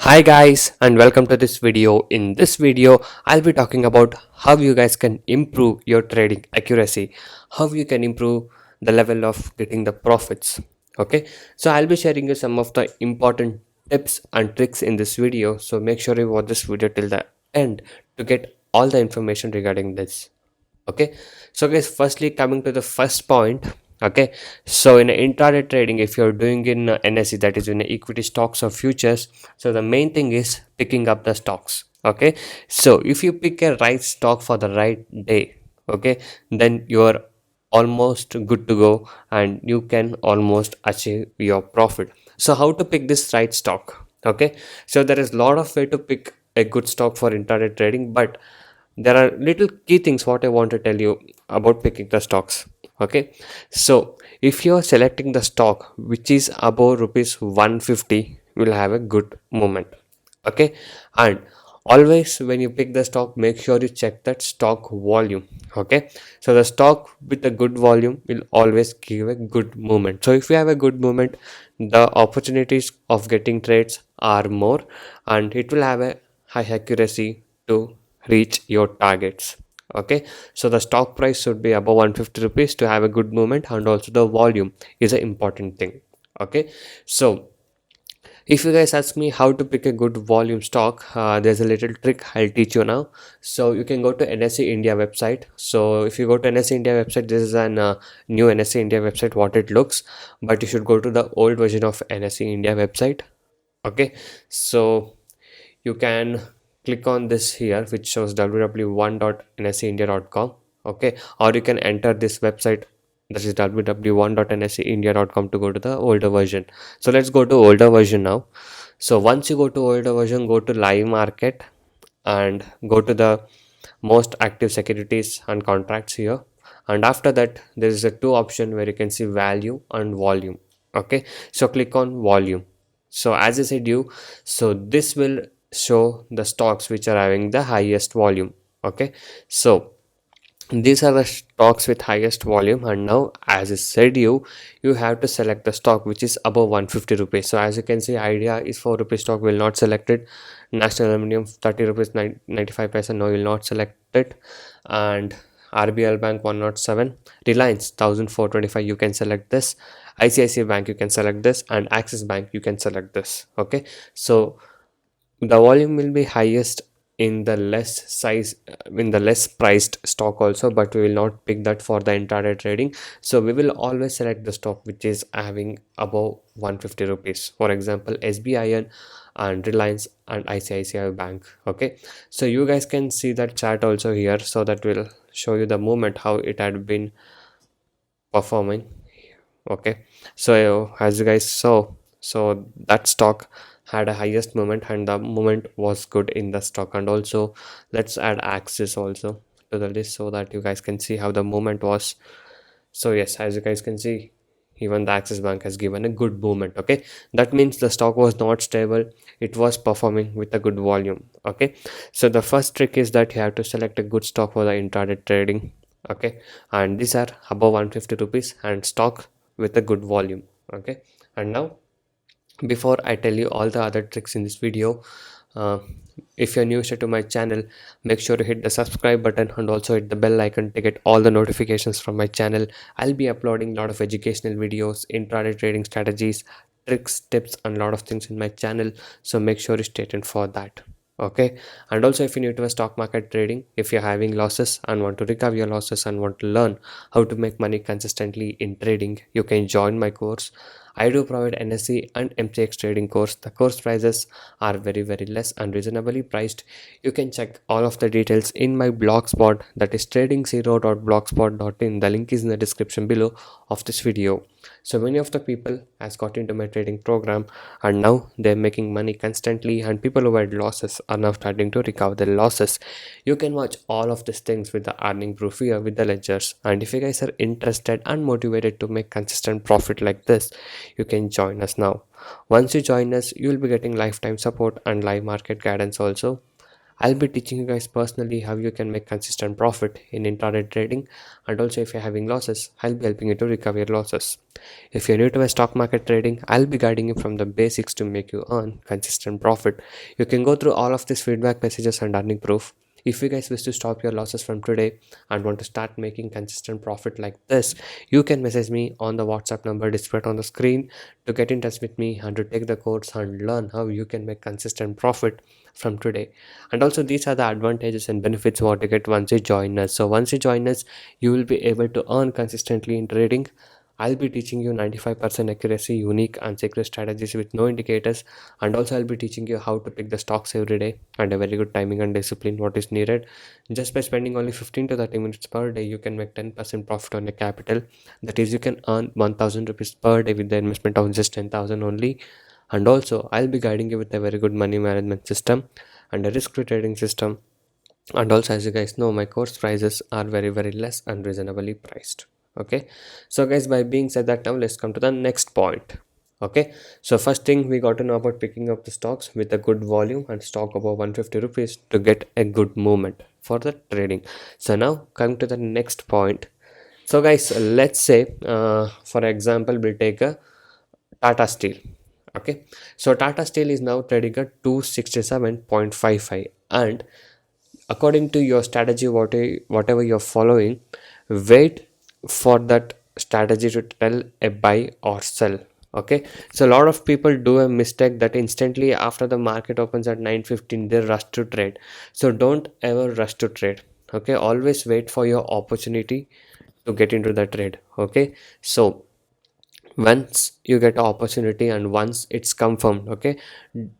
Hi guys and welcome to this video. In this video, I'll be talking about how you guys can improve your trading accuracy, how you can improve the level of getting the profits. Okay, so I'll be sharing you some of the important tips and tricks in this video. So make sure you watch this video till the end to get all the information regarding this. Okay, so guys, firstly coming to the first point. Okay, so in intraday trading, if you're doing in NSE, that is in equity stocks or futures, so the main thing is picking up the stocks. Okay, so if you pick a right stock for the right day, okay, then you are almost good to go and you can almost achieve your profit. So how to pick this right stock? Okay, so there is a lot of way to pick a good stock for intraday trading, but there are little key things what I want to tell you about picking the stocks. Okay, so if you are selecting the stock which is above rupees 150, will have a good movement. Okay, and always when you pick the stock, make sure you check that stock volume. Okay, so the stock with a good volume will always give a good movement. So if you have a good movement, the opportunities of getting trades are more, and it will have a high accuracy to reach your targets. Okay, so the stock price should be above 150 rupees to have a good movement, and also the volume is an important thing. Okay, so if you guys ask me how to pick a good volume stock, there's a little trick I'll teach you now. So you can go to NSE India website. So if you go to NSE India website, this is an new NSE India website what it looks, but you should go to the old version of NSE India website. Okay, so you can click on this here which shows www.nseindia.com. Okay, or you can enter this website, that is www.nseindia.com, to go to the older version. So let's go to older version now. So once you go to older version, go to live market and go to the most active securities and contracts here, and after that there is a two option where you can see value and volume. Okay, so click on volume. So as I said you, so this will show the stocks which are having the highest volume. Okay, so these are the stocks with highest volume, and now as I said you have to select the stock which is above 150 rupees. So as you can see, idea is 4 rupees stock, will not select it. National Aluminium 30 rupees 95 paisa, no, will not select it. And RBL Bank 107, Reliance 1425, you can select this. ICICI Bank you can select this, and Axis Bank you can select this. Okay, so the volume will be highest in the less size, in the less priced stock also, but we will not pick that for the intraday trading. So we will always select the stock which is having above 150 rupees, for example SBIN and Reliance and ICICI Bank. Okay, so you guys can see that chart also here, so that will show you the movement how it had been performing. Okay, so as you guys saw, so that stock had a highest movement and the movement was good in the stock. And also let's add Axis also to the list so that you guys can see how the movement was. So yes, as you guys can see, even the Axis Bank has given a good movement. Okay, that means the stock was not stable, it was performing with a good volume. Okay, so the first trick is that you have to select a good stock for the intraday trading. Okay, and these are above 150 rupees and stock with a good volume. Okay, and now before I tell you all the other tricks in this video, uh, if you're new to my channel, make sure to hit the subscribe button and also hit the bell icon to get all the notifications from my channel. I'll be uploading a lot of educational videos, intraday trading strategies, tricks, tips, and a lot of things in my channel, so make sure you stay tuned for that. Okay, and also if you're new to a stock market trading, if you're having losses and want to recover your losses and want to learn how to make money consistently in trading, you can join my course. I do provide NSE and MCX trading course. The course prices are very less and reasonably priced. You can check all of the details in my blogspot, that is trading0.blogspot.in. The link is in the description below of this video. So many of the people has got into my trading program and now they're making money constantly, and people who had losses are now starting to recover their losses. You can watch all of these things with the earning proof here with the ledgers, and if you guys are interested and motivated to make consistent profit like this, you can join us now. Once you join us, you will be getting lifetime support and live market guidance also. I'll be teaching you guys personally how you can make consistent profit in intraday trading, and also if you're having losses, I'll be helping you to recover your losses. If you're new to my stock market trading, I'll be guiding you from the basics to make you earn consistent profit. You can go through all of these feedback messages and earning proof. If you guys wish to stop your losses from today and want to start making consistent profit like this, you can message me on the WhatsApp number displayed on the screen to get in touch with me and to take the course and learn how you can make consistent profit from today. And also, these are the advantages and benefits what you get once you join us. So once you join us, you will be able to earn consistently in trading. I'll be teaching you 95% accuracy, unique and secret strategies with no indicators, and also I'll be teaching you how to pick the stocks every day and a very good timing and discipline what is needed. Just by spending only 15 to 30 minutes per day, you can make 10% profit on your capital. That is, you can earn 1000 rupees per day with the investment of just 10,000 only. And also, I'll be guiding you with a very good money management system and a risk-free trading system. And also, as you guys know, my course prices are very less and reasonably priced. Okay, so guys, by being said that, now let's come to the next point. Okay, so first thing we got to know about picking up the stocks with a good volume and stock above 150 rupees to get a good movement for the trading. So now come to the next point. So guys, let's say for example, we'll take a Tata Steel. Okay, so Tata Steel is now trading at 267.55, and according to your strategy, whatever you're following, wait for that strategy to tell a buy or sell. Okay, so a lot of people do a mistake that instantly after the market opens at 9:15 they rush to trade. So don't ever rush to trade. Okay, always wait for your opportunity to get into the trade. Okay, so once you get an opportunity and once it's confirmed, okay,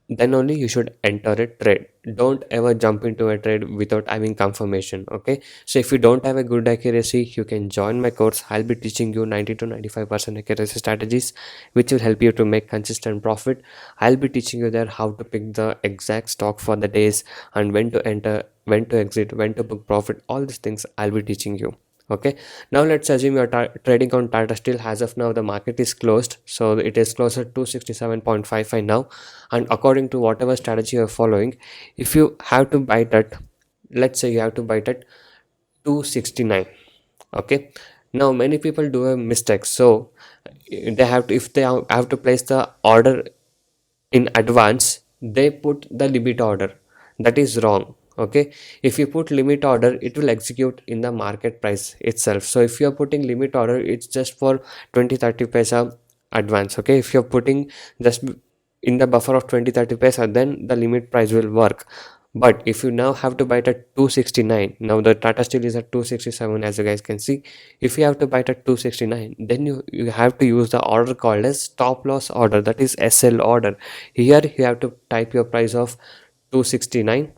then only you should enter a trade. Don't ever jump into a trade without having confirmation. Okay, so if you don't have a good accuracy, you can join my course. I'll be teaching you 90 to 95% accuracy strategies which will help you to make consistent profit. I'll be teaching you there how to pick the exact stock for the days and when to enter, when to exit, when to book profit. All these things I'll be teaching you. Okay, now let's assume you're trading on Tata Steel. As of now, the market is closed, so it is closed at 267.55 now. And according to whatever strategy you're following, if you have to buy that, let's say you have to buy that 269. Okay, now many people do a mistake, so they have to, if they have to place the order in advance, they put the limit order. That is wrong. Okay, if you put limit order, it will execute in the market price itself. So if you are putting limit order, it's just for 20-30 paisa advance. Okay, if you're putting just in the buffer of 20-30 paisa, then the limit price will work. But if you now have to buy it at 269, now the Tata Steel is at 267, as you guys can see. If you have to buy it at 269, then you have to use the order called as stop loss order, that is SL order. Here you have to type your price of 269.10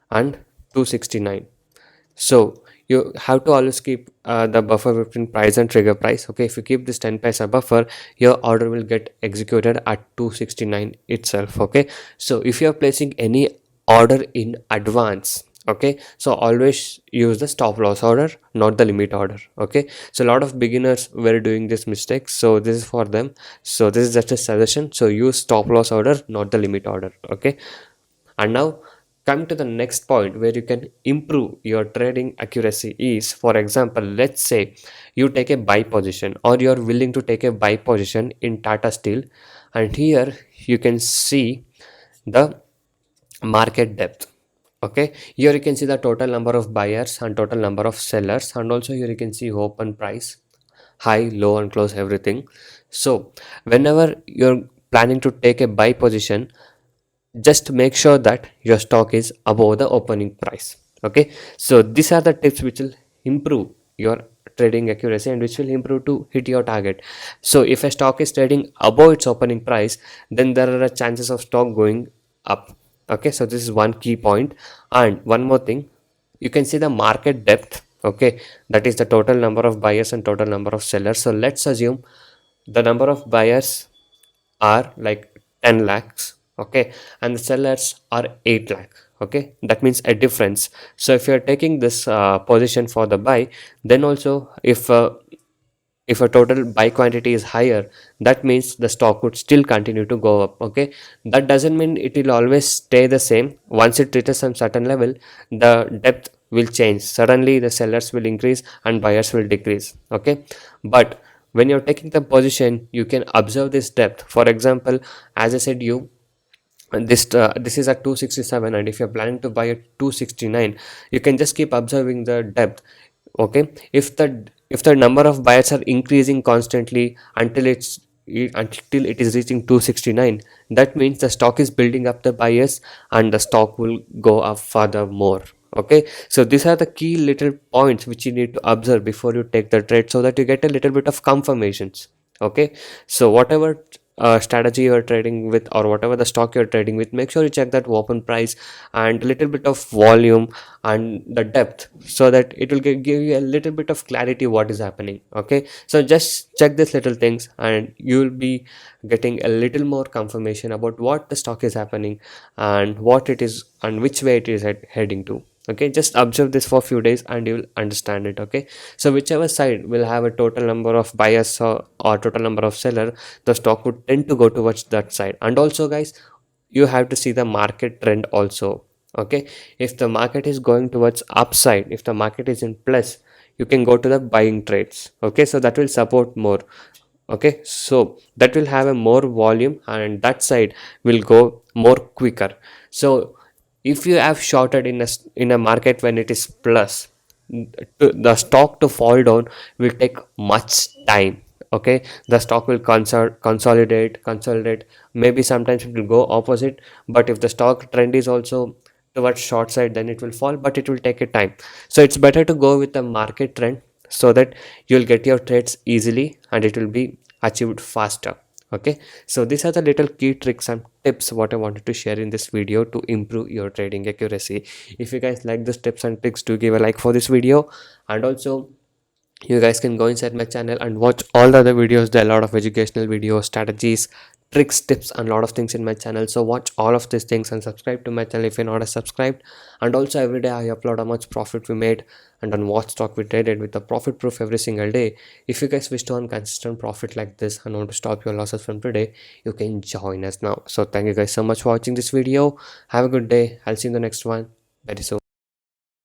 and 269. So you have to always keep the buffer between price and trigger price. Okay, if you keep this 10 paisa buffer, your order will get executed at 269 itself. Okay, so if you are placing any order in advance, okay, so always use the stop loss order, not the limit order. Okay, so a lot of beginners were doing this mistake, so this is for them. So this is just a suggestion, so use stop loss order, not the limit order. Okay, and now come to the next point where you can improve your trading accuracy is, for example, let's say you take a buy position or you're willing to take a buy position in Tata Steel, and here you can see the market depth. Okay, here you can see the total number of buyers and total number of sellers, and also here you can see open price, high, low and close, everything. So whenever you're planning to take a buy position, just make sure that your stock is above the opening price. Okay, so these are the tips which will improve your trading accuracy and which will improve to hit your target. So if a stock is trading above its opening price, then there are chances of stock going up. Okay, so this is one key point. And one more thing, you can see the market depth. Okay, that is the total number of buyers and total number of sellers. So let's assume the number of buyers are like 10 lakhs. Okay, and the sellers are 8 lakh. Okay, that means a difference. So if you're taking this position for the buy, then also if a total buy quantity is higher, that means the stock would still continue to go up. Okay, that doesn't mean it will always stay the same. Once it reaches some certain level, the depth will change. Suddenly the sellers will increase and buyers will decrease. Okay, but when you're taking the position, you can observe this depth. For example, as I said, you this is at 267, and if you're planning to buy at 269, you can just keep observing the depth. Okay, if the number of buyers are increasing constantly until it is reaching 269, that means the stock is building up the buyers and the stock will go up further more. Okay, so these are the key little points which you need to observe before you take the trade, so that you get a little bit of confirmations. Okay, so whatever strategy you're trading with, or whatever the stock you're trading with, make sure you check that open price and a little bit of volume and the depth, so that it will give you a little bit of clarity what is happening. Okay, so just check these little things and you will be getting a little more confirmation about what the stock is happening and what it is and which way it is heading to. Okay, just observe this for a few days and you will understand it. Okay, so whichever side will have a total number of buyers or total number of seller, the stock would tend to go towards that side. And also guys, you have to see the market trend also. Okay, if the market is going towards upside, if the market is in plus, you can go to the buying trades. Okay, so that will support more. Okay, so that will have a more volume and that side will go more quicker. So if you have shorted in a market when it is plus, the stock to fall down will take much time. Okay, the stock will consolidate, maybe sometimes it will go opposite. But if the stock trend is also towards short side, then it will fall, but it will take a time. So it's better to go with the market trend, so that you'll get your trades easily and it will be achieved faster. Okay, so these are the little key tricks and tips what I wanted to share in this video to improve your trading accuracy. If you guys like these tips and tricks, do give a like for this video. And also you guys can go inside my channel and watch all the other videos. There are a lot of educational videos, strategies, tricks, tips, and a lot of things in my channel. So watch all of these things and subscribe to my channel if you're not subscribed. And also every day I upload how much profit we made and on what stock we traded with the profit proof every single day. If you guys wish to earn consistent profit like this and want to stop your losses from today, you can join us now. So thank you guys so much for watching this video. Have a good day. I'll see you in the next one very soon.